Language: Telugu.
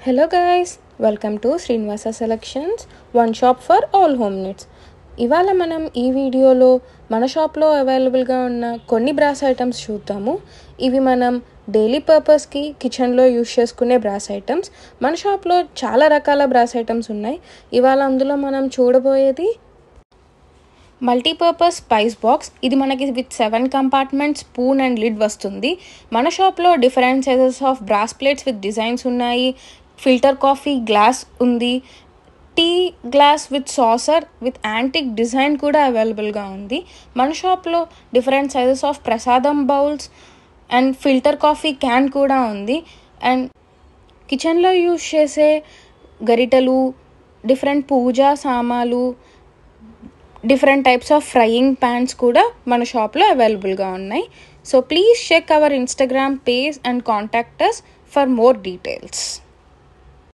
Hello guys, welcome to Srinivasa Selections, one shop for all home needs. ఇవాళ మనం ఈ వీడియోలో మన షాప్లో అవైలబుల్గా ఉన్న కొన్ని బ్రాస్ ఐటమ్స్ చూద్దాము. ఇవి మనం డైలీ పర్పస్కి కిచెన్లో యూజ్ చేసుకునే బ్రాస్ ఐటమ్స్. మన షాప్లో చాలా రకాల బ్రాస్ ఐటమ్స్ ఉన్నాయి. ఇవాళ అందులో మనం చూడబోయేది మల్టీపర్పస్ స్పైస్ బాక్స్. ఇది మనకి with 7 compartments, spoon and lid వస్తుంది. మన షాప్లో different sizes of brass plates with designs ఉన్నాయి. ఫిల్టర్ కాఫీ గ్లాస్ ఉంది. Tea glass with saucer with antique design కూడా అవైలబుల్గా ఉంది. మన షాప్లో different sizes of prasadam bowls and filter coffee can కూడా ఉంది. అండ్ కిచెన్లో యూజ్ చేసే గరిటెలు, డిఫరెంట్ పూజా సామాలు, different types of frying pans కూడా మన షాప్లో అవైలబుల్గా ఉన్నాయి. So please check hour Instagram page and contact us for more details.